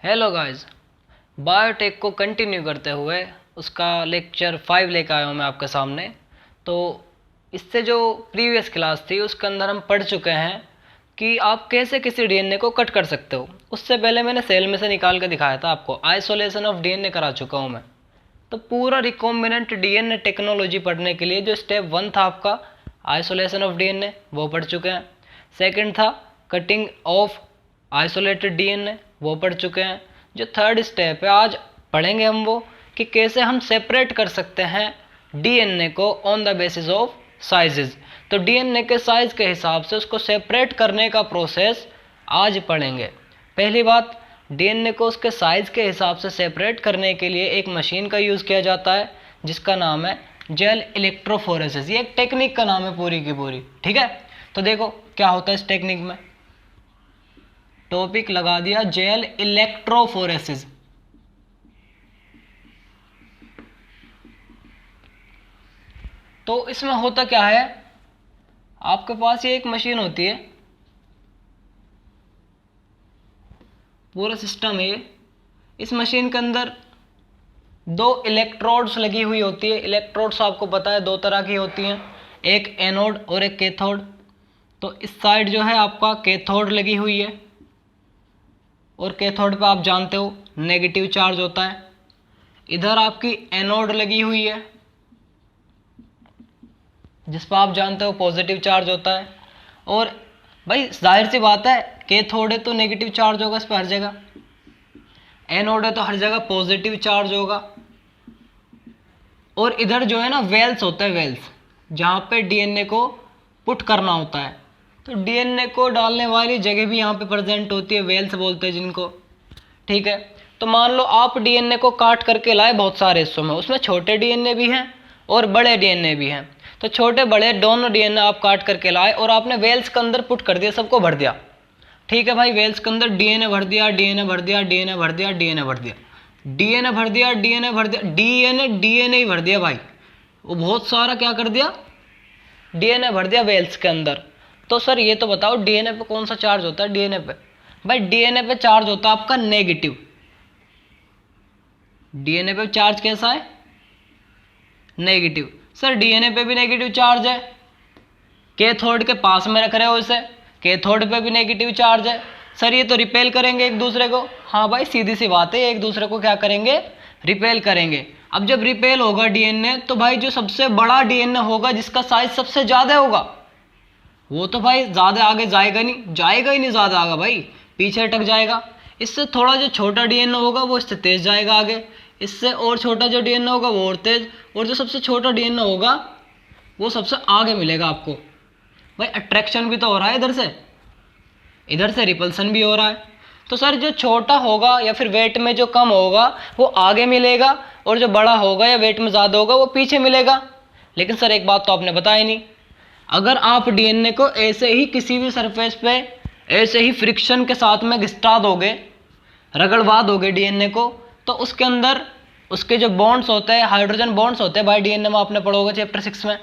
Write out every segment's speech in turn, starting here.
Hello guys, biotech को continue करते हुए उसका लेक्चर 5 लेकर आया हूँ मैं आपके सामने। तो इससे जो प्रीवियस क्लास थी उसके अंदर हम पढ़ चुके हैं कि आप कैसे किसी डीएनए को कट कर सकते हो। उससे पहले मैंने सेल में से निकाल के दिखाया था आपको, आइसोलेशन ऑफ डीएनए करा चुका हूँ मैं। तो पूरा रिकॉम्बिनेंट डीएनए टेक्नोलॉजी पढ़ने के लिए जो स्टेप 1 था आपका आइसोलेशन ऑफ डीएनए, वो पढ़ चुके हैं। सेकंड था कटिंग ऑफ आइसोलेटेड डीएनए, वो पढ़ चुके हैं। जो थर्ड स्टेप है आज पढ़ेंगे हम वो कि कैसे हम सेपरेट कर सकते हैं डीएनए को on the basis of sizes. तो डीएनए के साइज के हिसाब से उसको सेपरेट करने का प्रोसेस आज पढ़ेंगे। पहली बात, डीएनए को उसके साइज के हिसाब से सेपरेट करने के लिए एक मशीन का यूज़ किया जाता है जिसका नाम है जेल इलेक्ट्रोफोरेसिस। ये एक टेक्निक का नाम है पूरी की पूरी, ठीक है। तो देखो क्या होता है इस टेक्निक में, टॉपिक लगा दिया जेल इलेक्ट्रोफोरेसिस। तो इसमें होता क्या है, आपके पास ये एक मशीन होती है, पूरा सिस्टम है। इस मशीन के अंदर दो इलेक्ट्रोड्स लगी हुई होती है। इलेक्ट्रोड्स आपको पता है दो तरह की होती हैं, एक एनोड और एक कैथोड। तो इस साइड जो है आपका कैथोड लगी हुई है और कैथोड पे आप जानते हो नेगेटिव चार्ज होता है। इधर आपकी एनोड लगी हुई है जिस पर आप जानते हो पॉजिटिव चार्ज होता है। और भाई जाहिर सी बात है, कैथोड है तो नेगेटिव चार्ज होगा इस पर हर जगह, एनोड है तो हर जगह पॉजिटिव चार्ज होगा। और इधर जो है ना वेल्स होता है, वेल्स जहाँ पे डीएनए को पुट करना होता है। तो डीएनए को डालने वाली जगह भी यहाँ पे प्रेजेंट होती है, वेल्स बोलते हैं जिनको, ठीक है। तो मान लो आप डीएनए को काट करके लाए बहुत सारे हिस्सों में, उसमें छोटे डीएनए भी हैं और बड़े डीएनए भी हैं। तो छोटे बड़े दोनों डीएनए आप काट करके लाए और आपने वेल्स के अंदर पुट कर दिया, सबको भर दिया, ठीक है भाई। वेल्स के अंदर डीएनए भर दिया, डीएनए भर दिया, डीएनए भर दिया, डीएनए भर दिया, डीएनए भर दिया, डीएनए भर दिया, डीएनए ही भर दिया भाई। वो बहुत सारा क्या कर दिया, डीएनए भर दिया वेल्स के अंदर। तो सर ये तो बताओ डीएनए पे कौन सा चार्ज होता है। डीएनए पे भाई, डीएनए पे चार्ज होता है आपका नेगेटिव। डीएनए पे चार्ज कैसा है, नेगेटिव। सर डीएनए पे भी नेगेटिव चार्ज है, कैथोड के पास में रख रहे हो इसे, कैथोड पे भी नेगेटिव चार्ज है। सर ये तो रिपेल करेंगे एक दूसरे को। हाँ भाई सीधी सी बात है, एक दूसरे को क्या करेंगे, रिपेल करेंगे। अब जब रिपेल होगा डीएनए तो भाई जो सबसे बड़ा डीएनए होगा जिसका साइज सबसे ज्यादा होगा वो तो भाई ज्यादा आगे जाएगा नहीं, जाएगा ही नहीं ज्यादा आगे भाई, पीछे अटक जाएगा। इससे थोड़ा जो छोटा डीएनए होगा वो इससे तेज जाएगा आगे, इससे और छोटा जो डीएनए होगा वो और तेज, और जो सबसे छोटा डीएनए होगा वो सबसे आगे मिलेगा आपको। भाई अट्रैक्शन भी तो हो रहा है इधर से रिपल्सन भी हो रहा है। तो सर जो छोटा होगा या फिर वेट में जो कम होगा वो आगे मिलेगा, और जो बड़ा होगा या वेट में ज़्यादा होगा वो पीछे मिलेगा। लेकिन सर एक बात तो आपने बताया नहीं, अगर आप डीएनए को ऐसे ही किसी भी सरफेस पे ऐसे ही फ्रिक्शन के साथ में घिसा दोगे, रगड़वा दोगे डीएनए को, तो उसके अंदर उसके जो बॉन्ड्स होते हैं, हाइड्रोजन बॉन्ड्स होते हैं भाई डीएनए में, आपने पढ़ोगे चैप्टर 6 में,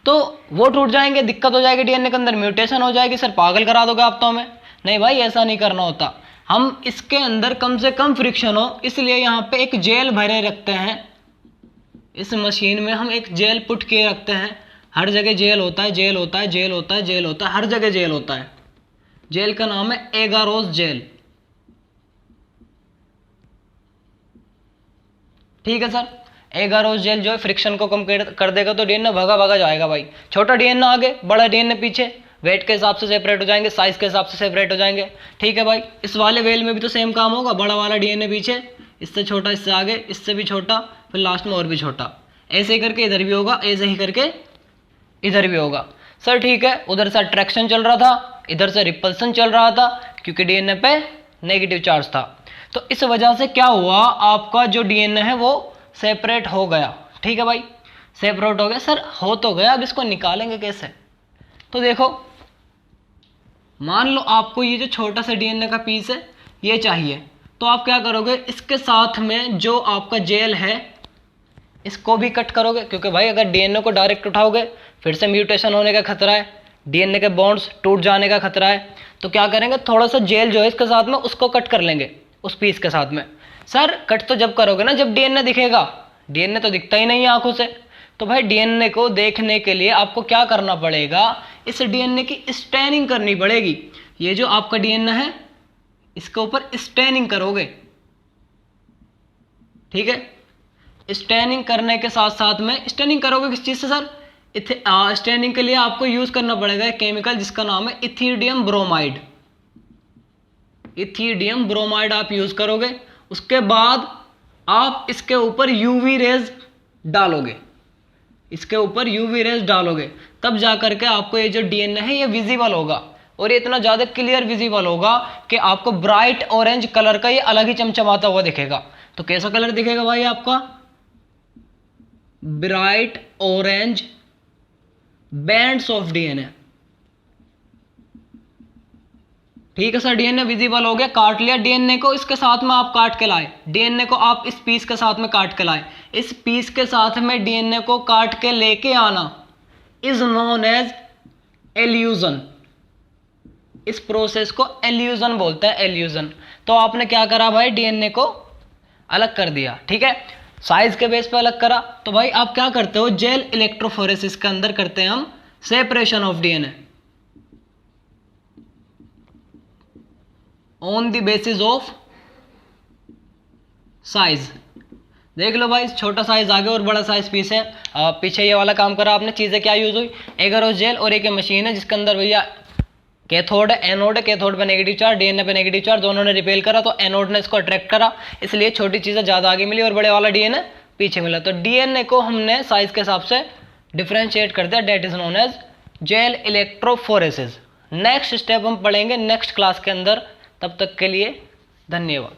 तो वो टूट जाएंगे, दिक्कत हो जाएगी डीएनए के अंदर, म्यूटेशन हो जाएगी। सर पागल करा दोगे आप तो हमें। नहीं भाई ऐसा नहीं करना होता, हम इसके अंदर कम से कम फ्रिक्शन हो इसलिए यहाँ पे एक जेल भरे रखते हैं। इस मशीन में हम एक जेल पुट किए रखते हैं, हर जगह जेल होता है, जेल होता है, जेल होता है, जेल होता है, हर जगह जेल होता है। जेल का नाम है एगारोस जेल, ठीक है सर। एगारोस जेल जो है फ्रिक्शन को कम कर देगा तो डीएनए भगा भगा जाएगा भाई। छोटा डीएनए आगे, बड़ा डीएनए पीछे, वेट के हिसाब से सेपरेट हो जाएंगे, साइज के हिसाब से सेपरेट हो जाएंगे, ठीक है भाई। इस वाले वेल में भी तो सेम काम होगा, बड़ा वाला डीएनए पीछे, इससे छोटा इससे आगे, इससे भी छोटा, फिर लास्ट में और भी छोटा, ऐसे ही करके इधर भी होगा, ऐसे ही करके इधर भी होगा। सर ठीक है, उधर से अट्रैक्शन चल रहा था, इधर से रिपल्सन चल रहा था क्योंकि डीएनए पे नेगेटिव चार्ज था। तो इस वजह से क्या हुआ, आपका जो डीएनए है वो सेपरेट हो गया, ठीक है भाई, सेपरेट हो गया। सर हो तो गया, अब इसको निकालेंगे कैसे। तो देखो मान लो आपको ये जो छोटा सा डीएनए का पीस है ये चाहिए, तो आप क्या करोगे, इसके साथ में जो आपका जेल है इसको भी कट करोगे, क्योंकि भाई अगर डीएनए को डायरेक्ट उठाओगे फिर से म्यूटेशन होने का खतरा है, डीएनए के बॉन्ड्स टूट जाने का खतरा है। तो क्या करेंगे, थोड़ा सा जेल जो है इसके साथ में उसको कट कर लेंगे, उस पीस के साथ में। सर कट तो जब करोगे ना जब डीएनए दिखेगा, डीएनए तो दिखता ही नहीं है आंखों से। तो भाई डीएनए को देखने के लिए आपको क्या करना पड़ेगा, इस डीएनए की स्टैनिंग करनी पड़ेगी। ये जो आपका डीएनए है इसके ऊपर स्टैनिंग करोगे, ठीक है। स्टैनिंग करने के साथ साथ में स्टैनिंग करोगे किस चीज से सर, स्टैनिंग के लिए आपको यूज करना पड़ेगा एक केमिकल जिसका नाम है इथिडियम ब्रोमाइड। इथिडियम ब्रोमाइड आप यूज करोगे। उसके बाद आप इसके ऊपर यूवी रेज डालोगे, इसके ऊपर यूवी रेज डालोगे, तब जाकर के आपको ये जो डीएनए है ये विजिबल होगा। और ये इतना ज्यादा क्लियर विजिबल होगा कि आपको ब्राइट ऑरेंज कलर का ये अलग ही चमचमाता हुआ दिखेगा। तो कैसा कलर दिखेगा भाई आपका, bright orange bands of DNA. ठीक है सर, डीएनए विजिबल हो गया, काट लिया डीएनए को, इसके साथ में आप काट के लाए, डीएनए को आप इस पीस के साथ में काट के लाए, इस पीस के साथ में डीएनए को काट के लेके आना इज नोन एज एल्यूजन। इस प्रोसेस को एल्यूजन बोलते हैं, एल्यूजन। तो आपने क्या करा भाई, डीएनए को अलग कर दिया, ठीक है, साइज के बेस पे अलग करा। तो भाई आप क्या करते हो, जेल इलेक्ट्रोफोरेसिस के अंदर करते हैं हम separation of DNA on the basis of size. देख लो भाई, छोटा साइज आगे और बड़ा साइज पीस है, पीछे ये वाला काम करा आपने। चीजें क्या यूज हुई, एगरोस जेल और एक मशीन है जिसके अंदर भैया कैथोड है, एनोड है, कैथोड पे नेगेटिव चार्ज, डीएनए पे नेगेटिव चार्ज, दोनों ने रिपेल करा तो एनोड ने इसको अट्रैक्ट करा, इसलिए छोटी चीजें ज्यादा आगे मिली और बड़े वाला डीएनए पीछे मिला। तो डीएनए को हमने साइज के हिसाब से डिफरेंशिएट कर दिया, that is known as gel electrophoresis. Next step हम पढ़ेंगे नेक्स्ट क्लास के अंदर, तब तक के लिए धन्यवाद।